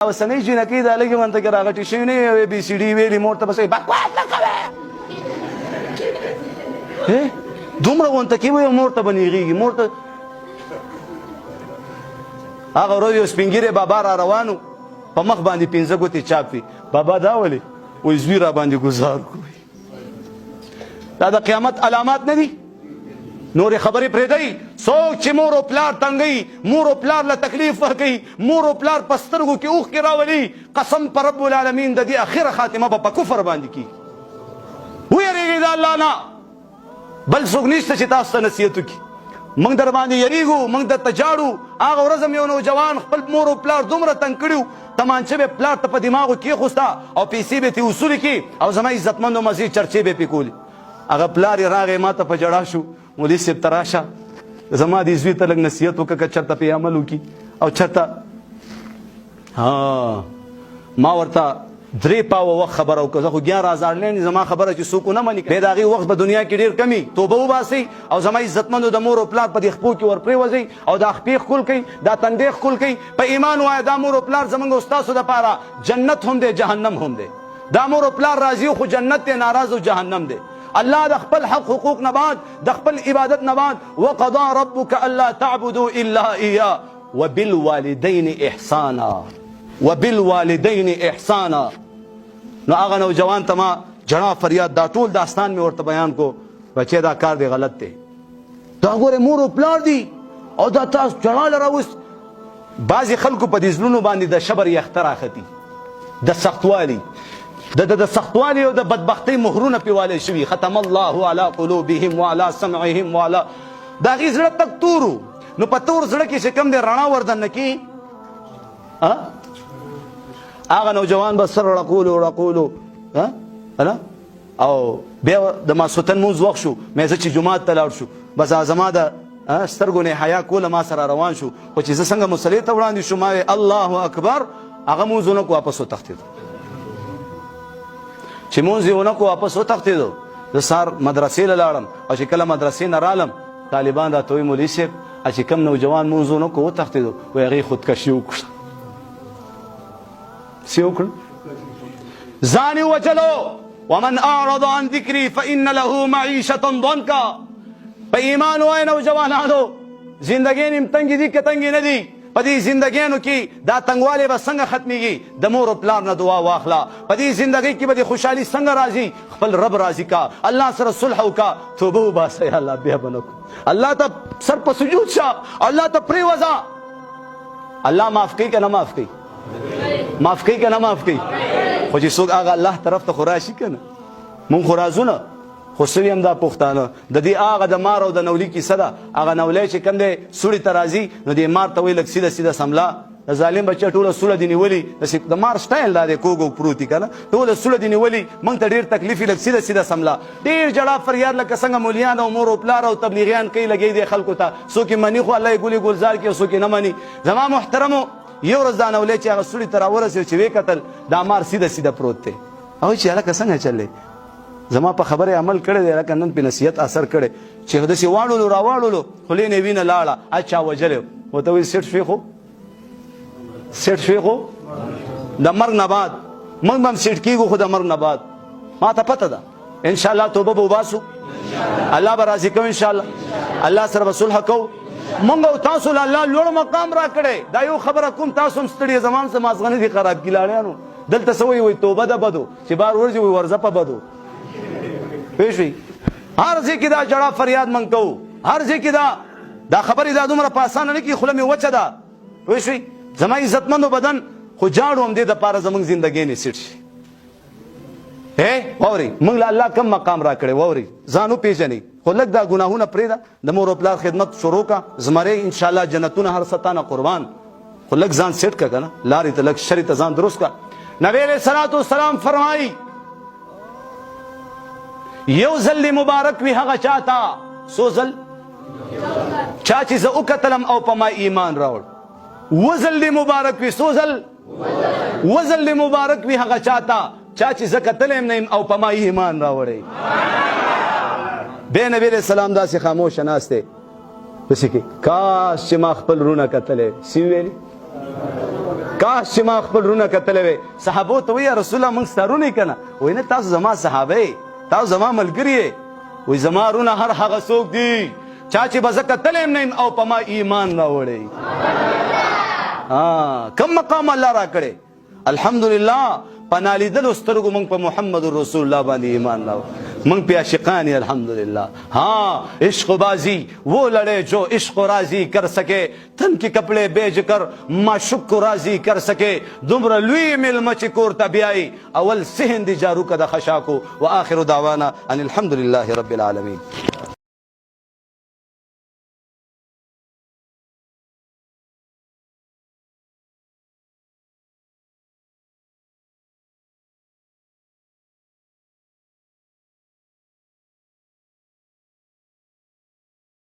اوسنۍ جنکۍ دا لږې منته کې راغټې شوي نه وي بي سي ډي ویلي مور ته بس بکواس نه کوې دومره غونته کې وي مور ته به نیغېږي مور ته هغه ورځ یو سپین ږیری بابا را روان و په مخ باندې 15 ګوتې چاپ وي بابا دا ولې وایي زوی را باندې ګزار کوي دا د قیامت علامات نه دي نورې خبرې پرېږدئ څوک چې مور او پلار تنګوي مور او پلار له تکلیف ورکوي مور او پلار په سترګو کې اوښکې راولي قسم په رب العالمین د دې اخره خاتمه به په کفر باندې کېږي ویرېږئ د الله نه بل څوک نشته چې تاسو ته نصیحت وکړي موږ در باندې یریږو موږ درته جاړو هغه ورځ هم یو نوجوان خپل مور او پلار دومره تنګ کړي تمانچه به پلار ته په دماغو کېښوسته او پیسې به ترې وصولې کړي او زما عزتمندو مزید چرچې به یې پرې کولې هغه پلار یې راغی ما ته په ژړا شو مولوي صاحب ته راشه زما دې زوی ته لږ نصیحت وکړه که چېرته پرې عمل وکړي او چېرته ما ورته 3 پاوه وخت خبره وکړه زه خو 11 زاړلین زما خبره چې څوک ونه مني بیا د هغې وخت په دنیا کې ډېر کمي توبه وباسئ او زما عزتمندو د مور او پلار په دې خپو کې ور پرېوځئ او دا خپې ښکل کوئ دا تندې ښکل کوئ په ایمان وایه دا مور او پلار زموږ او ستاسو دپاره جنت هم دی جهنم هم دی دا مور او پلار راضي خو جنت دی ناراض او جهنم دی الله د خپل حق حقوق نه بعد د خپل عبادت نه بعد وقضى ربك الا تعبدوا الا اياه وبالوالدين احسانا وبالوالدين احسانا نو هغه نوجوان ته ما جړا فریاد دا ټول داستان مې ورته بیان کو بچې دا کار دی غلط دی دا ګوره مور او پلار دي او دا تاسو جړا له راوست بعضې خلکو په دې زړونو باندې د شبر یخته راختي د سختوالي د سختوالي او د بدبختۍ مهرونه پې والی شوي ختم الله علی قلوبهم وعلى سمعهم وعلى د هغې زړه تک تورو نو په تور زړه کې چې کوم دی رڼا وردننه کي هغه نوجوان به سر رقولو او بیا د ماسخوتن مونځ وخت شو مې زه چې جومات ته لاړ شو بس زما د سترګو نه حیا کوله ما سره روان شو خو چې زه څنګه مصلې ته وړاندې شو ما الله اکبر هغه مونځ ونه کو واپس وتښتېدو چې مونځ یې ونه کو واپس وتښتېدو زه سهار مدرسې له لاړم او چې کله مدرسې نه رالم طالبان راته وایي مولوي صاحب چې کوم نوجوان مونځ ونه کو وتښتېدو وایي هغې خودکشي وکړه څه وکړه ځان یې وچلو ومن اعرض عن ذکري فان له معیشة ضنکا په ایمان وایه نوجوانانو زندګۍ نیم تنګې دي که تنګې نه دي په دې زندګیانو کې دا تنګوالی به څنګه ختمیږي د مور او پلار نه دعا واخله په دې زندګۍ کې به د خوشحالي څنګه راځي خپل رب راضي کا الله سره صلح وکړه توبه وباسئ الله بیا به نه کړو الله ته سر په سجود شه الله ته پرېوځه الله معاف کوي که نه معاف کوي معاف کوي که نه معاف کوي خو چې څوک هغه الله طرف ته خو راشي که نه مونږ خو راځو نه خو سوي هم دا پښتانه د دې هغه د مار او د نولي کیسه ده هغه نولی چې کوم دی سوړي ته راځي نو دې مار ته وایي لږ سیده سیده سملا د ظالم بچه ټوله سوړه دې نیولي د مار سټایل دا دی کوږ پروت دي که نه ټوله سوړه دې نیولي موږ ته ډېر تکلیف وي لږ سیده سیده سملا ډېر جړا فریاد لکه څنګه مولیان او مور او پلار او تبلیغیان کوي لګوي دی خلکو ته څوک یې مني خو الله یې ګلې ګلزار کړي او څوک یې نه مني زما محترمو یو ورځ دا نولی چې هغه سوړي ته راورسېد چې ویې کتل دا مار سیده سیده پروت دی هغوی چې هلکه څنګه چل دی زما په خبره عمل کړی دی لکه نن پې نصیحت اثر کړی چې داسې واړولو راواړولو خولې نه وینه لاړه اچا وجلی ورته وایي سیټ شوې خو د مرګ نه بعد موږ به هم سیټ کېږو خو د مرګ نه بعد ما ته پته ده انشاءالله توبه به وباسو الله به راضي کوو انشاءالله الله سره به صلح کوو مونږ او تاسو له الله لوړ مقام را کړی دا یو خبره کوم تاسو هم ستړي زمان څه مازغه نه دي خراب کړي لاړیانو دلته څه وایي توبه ده بدو چې بار ورځي وایي ورځه په بدو پوه شوئ هر ځای کې دا جړا فریاد موږ کوو هر ځای کې دا خبرې دا دومره په اسانه نه کړي خوله مې وچه ده پوه شوئ زما عزتمندو بدن خو جاړو هم دې دپاره زموږ زندګۍ نه سیټ شي واورئ موږ له الله کم مقام را کړی واورئ ځان وپېژنئ خو لږ دا ګناهونه پرېږده د مور او پلار خدمت شروع کړه زمری انشاءالله جنتونه هر ستانه قربان خو لږ ځان سیټ کړه که نه لارې ته لږ شرې ته ځان درست کړه نبی علیه صلات وسلام فرمایي یو ځل مبارک وي هغه چاته څو ځل چا چې زه وکتلم او په ما ایمان راوړ اووه ځل مبارک وي څو ځل اووه ځل مبارک وي هغه چاته چا چې زه کتلی یم او په ما ایمان راوړی بیا نبی علیه السلام داسې خاموشه ناست دی پسې کې کاش چې ما خپل رونه کتلی سی ویلي کاش چې ما خپل رونه کتلی وی. صحابو ته وی یا رسول الله موږ ستا رونه یې که نه؟ وایي نه تاسو زما صحابه یې، تاسو زما ملګري یې. وایي زما رونه هر هغه څوک دي چا چې به زه کتلی هم نه یم او په ما ایمان راوړی. کم مقام الله را کړی. الحمدلله په نالیدلو سترګو موږ په محمد رسول الله باندې ایمان راوړ. منگ پہ عاشقان الحمدللہ. ہاں عشق بازی وہ لڑے جو عشق راضی کر سکے، تن کے کپڑے بیچ کر معشوق کو راضی کر سکے، دمر لوی مل مچ کورتا بیائی اول سہند جارو کا دا خشاکو. وآخر دعوانا ان الحمدللہ رب العالمین.